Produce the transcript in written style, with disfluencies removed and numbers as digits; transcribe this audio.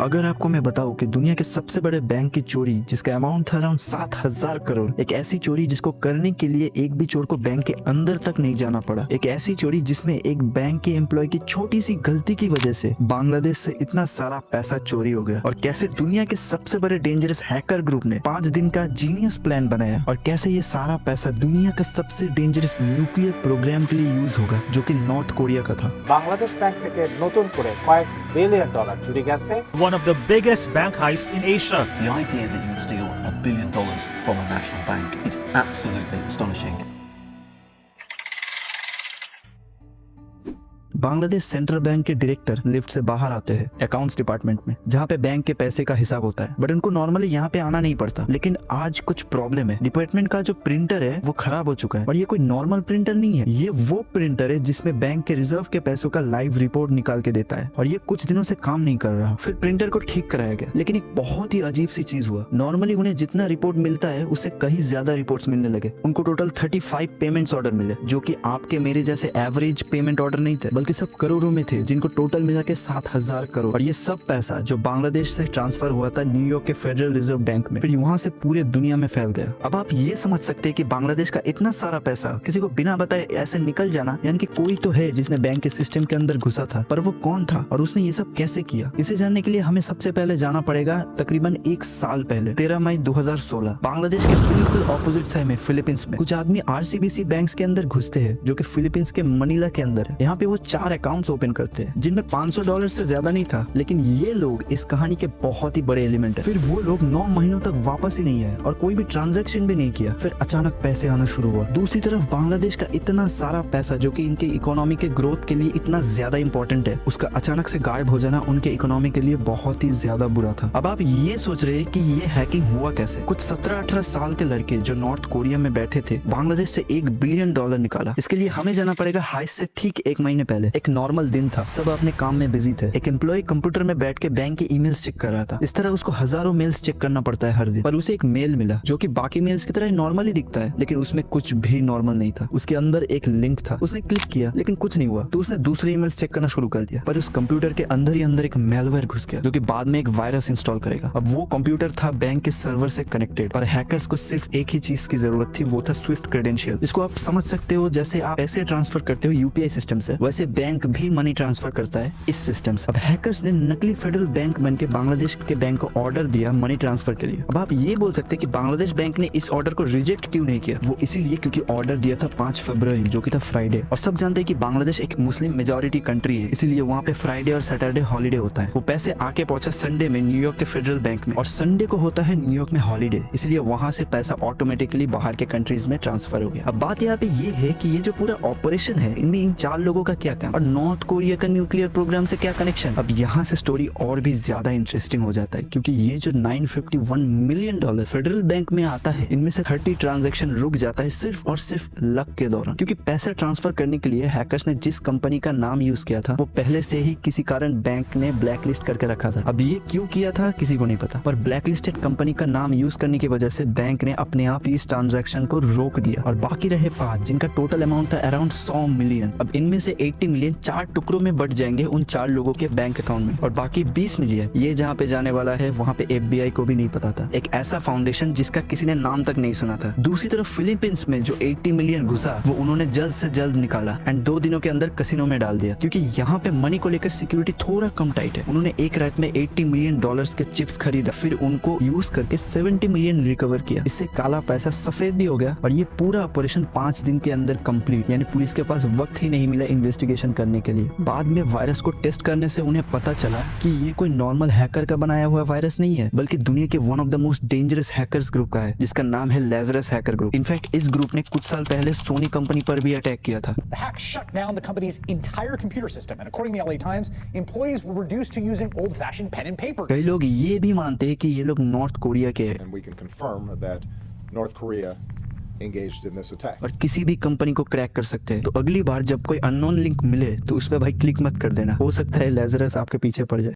अगर आपको मैं बताऊं कि दुनिया के सबसे बड़े बैंक की चोरी जिसका अमाउंट था अराउंड 7,000 करोड़, एक ऐसी चोरी जिसको करने के लिए एक भी चोर को बैंक के अंदर तक नहीं जाना पड़ा, एक ऐसी चोरी जिसमें एक बैंक के एम्प्लॉय की छोटी सी गलती की वजह से बांग्लादेश से इतना सारा पैसा चोरी हो गया, और कैसे दुनिया के सबसे बड़े डेंजरस हैकर ग्रुप ने 5 दिन का जीनियस प्लान बनाया, और कैसे ये सारा पैसा दुनिया का सबसे डेंजरस न्यूक्लियर प्रोग्राम के लिए यूज होगा जो कि नॉर्थ कोरिया का था। বাংলাদেশ ব্যাংক থেকে নতুন করে কয়েক বিলিয়ন ডলার চুরি গেছে। One of the biggest bank heists in Asia. The idea that you would steal $1 billion from a national bank is absolutely astonishing. Bangladesh central bank के डायरेक्टर लिफ्ट से बाहर आते हैं अकाउंट्स डिपार्टमेंट में, जहाँ पे बैंक के पैसे का हिसाब होता है, बट उनको नॉर्मली यहाँ पे आना नहीं पड़ता। लेकिन आज कुछ प्रॉब्लम है, डिपार्टमेंट का जो प्रिंटर है वो खराब हो चुका है, और ये कोई नॉर्मल प्रिंटर नहीं है, ये वो प्रिंटर है जिसमें बैंक के रिजर्व के पैसों का लाइव रिपोर्ट निकाल के देता है, और ये कुछ दिनों से काम नहीं कर रहा। फिर प्रिंटर को ठीक कराया गया, लेकिन एक बहुत ही अजीब सी चीज हुआ। नॉर्मली उन्हें जितना रिपोर्ट मिलता है उससे कहीं ज्यादा रिपोर्ट्स मिलने लगे। उनको टोटल 35 पेमेंट्स ऑर्डर मिले, जो कि आपके मेरे जैसे एवरेज पेमेंट ऑर्डर नहीं थे, बल्कि सब करोड़ों में थे, जिनको टोटल मिला के 7,000 करोड़। और ये सब पैसा जो बांग्लादेश से ट्रांसफर हुआ था न्यूयॉर्क के फेडरल रिजर्व बैंक में, फिर वहां से पूरे दुनिया में फैल गया। अब आप ये समझ सकते हैं कि बांग्लादेश का इतना सारा पैसा किसी को बिना बताए ऐसे निकल जाना, यानी कि कोई तो है जिसने बैंक के सिस्टम के अंदर घुसा था, पर वो कौन था और उसने ये सब कैसे किया? इसे जानने के लिए हमें सबसे पहले जाना पड़ेगा तकरीबन 1 साल पहले, 13 मई 2016। बांग्लादेश के बिल्कुल ऑपोजिट साइड में फिलीपींस में कुछ आदमी आरसीबीसी बैंक के अंदर घुसते हैं, जो कि फिलीपींस के मनीला के अंदर है। यहाँ पे वो 4 अकाउंट्स ओपन करते हैं, जिनमें $500 से ज्यादा नहीं था। लेकिन ये लोग इस कहानी के बहुत ही बड़े एलिमेंट है। फिर वो लोग 9 महीनों तक वापस ही नहीं आए और कोई भी ट्रांजैक्शन भी नहीं किया। फिर अचानक पैसे आना शुरू हुआ। दूसरी तरफ बांग्लादेश का इतना सारा पैसा जो कि इनके इकोनॉमी के ग्रोथ के लिए इतना ज्यादा इंपॉर्टेंट है, उसका अचानक से गायब हो जाना उनके इकोनॉमी के लिए बहुत ही ज्यादा बुरा था। अब आप ये सोच रहे हैं कि ये हैकिंग हुआ कैसे? कुछ 17-18 साल के लड़के जो नॉर्थ कोरिया में बैठे थे, बांग्लादेश से $1 बिलियन निकाला। इसके लिए हमें जाना पड़ेगा हाइस्ट से ठीक 1 महीने पहले। एक नॉर्मल दिन था, सब अपने काम में बिजी थे। एक एम्प्लॉय कंप्यूटर में बैठ के बैंक के ईमेल्स चेक कर रहा था। इस तरह उसको हजारों मेल्स चेक करना पड़ता है हर दिन, पर उसे एक मेल मिला जो कि बाकी मेल्स की तरह नॉर्मली दिखता है, लेकिन उसमें कुछ भी नॉर्मल नहीं था। उसके अंदर एक लिंक था, उसने क्लिक किया लेकिन कुछ नहीं हुआ, तो उसने दूसरे ईमेल्स चेक करना शुरू कर दिया। पर उस कंप्यूटर के अंदर ही अंदर एक मेलवेयर घुस गया, जो कि बाद में एक वायरस इंस्टॉल करेगा। अब वो कंप्यूटर था बैंक के सर्वर से कनेक्टेड, पर हैकर्स को सिर्फ एक ही चीज की जरूरत थी, वो था स्विफ्ट क्रेडेंशियल। इसको आप समझ सकते हो जैसे आप पैसे ट्रांसफर करते हो यूपीआई सिस्टम से, वैसे बैंक भी मनी ट्रांसफर करता है इस सिस्टम से। अब हैकर्स ने नकली फेडरल बैंक बन के बांग्लादेश के बैंक को ऑर्डर दिया मनी ट्रांसफर के लिए। अब आप ये बोल सकते हैं कि बांग्लादेश बैंक ने इस ऑर्डर को रिजेक्ट क्यों नहीं किया? वो इसीलिए क्योंकि ऑर्डर दिया था 5 फरवरी, जो कि था फ्राइडे, और सब जानते हैं कि बांग्लादेश एक मुस्लिम मेजोरिटी कंट्री है, इसीलिए वहाँ पे फ्राइडे और सैटरडे हॉलीडे होता है। वो पैसे आके पहुंचा संडे में न्यूयॉर्क के फेडरल बैंक में, और संडे को होता है न्यूयॉर्क में हॉलीडे, इसलिए वहाँ से पैसा ऑटोमेटिकली बाहर के कंट्रीज में ट्रांसफर हो गया। अब बात यहाँ पे ये है कि ये जो पूरा ऑपरेशन है, इनमें इन 4 लोगों का क्या काम और नॉर्थ कोरिया का न्यूक्लियर प्रोग्राम से क्या कनेक्शन? अब यहाँ से स्टोरी और भी ज्यादा इंटरेस्टिंग हो जाता है, क्योंकि ये जो $951 मिलियन फेडरल बैंक में आता है, इनमें से 30 ट्रांजैक्शन रुक जाता है सिर्फ और सिर्फ लक के दौरान, क्योंकि पैसा ट्रांसफर करने के लिए हैकर्स ने जिस कंपनी का नाम यूज किया था वो पहले से ही किसी कारण बैंक ने ब्लैकलिस्ट करके रखा था। अब ये क्यों किया था किसी को नहीं पता, पर ब्लैकलिस्टेड कंपनी का नाम यूज करने की वजह से बैंक ने अपने आप 30 ट्रांजैक्शन को रोक दिया, और बाकी रहे 5 जिनका टोटल अमाउंट था अराउंड 100 मिलियन। अब इनमें से 80 मिलियन 4 टुकड़ों में बट जाएंगे उन 4 लोगों के बैंक अकाउंट में, और बाकी 20 मिलियन ये जहाँ पे जाने वाला है वहाँ पे FBI को भी नहीं पता था। एक ऐसा फाउंडेशन जिसका किसी ने नाम तक नहीं सुना था। दूसरी तरफ फिलीपींस में जो 80 मिलियन घुसा वो उन्होंने जल्द से जल्द निकाला एंड 2 दिनों के अंदर कसिनो में डाल दिया, क्योंकि यहाँ पे मनी को लेकर सिक्योरिटी थोड़ा कम टाइट है। उन्होंने एक रात में $80 मिलियन के चिप्स खरीदा, फिर उनको यूज करके 70 मिलियन रिकवर किया। इससे काला पैसा सफेद भी हो गया, और ये पूरा ऑपरेशन 5 दिन के अंदर कंप्लीट, यानी पुलिस के पास वक्त ही नहीं मिला इन्वेस्टिगेशन करने के लिए। बाद में वायरस को टेस्ट करने से उन्हें पता चला कि ये कोई नॉर्मल हैकर का बनाया हुआ वायरस नहीं है, बल्कि दुनिया के one of the most dangerous hackers group का है, जिसका नाम है लेजरस हैकर ग्रुप। इनफैक्ट इस ग्रुप ने कुछ साल पहले सोनी कंपनी पर भी अटैक किया था। The hack shut down the company's entire computer system, and according to the LA Times, employees were reduced to using old-fashioned pen and paper. कई लोग ये भी मानते हैं कि ये लोग नॉर्थ कोरिया के हैं, And we can confirm that North Korea engaged in this attack. और किसी भी कंपनी को क्रैक कर सकते हैं। तो अगली बार जब कोई अननोन लिंक मिले तो उस पर भाई क्लिक मत कर देना, हो सकता है लेजरस आपके पीछे पड़ जाए।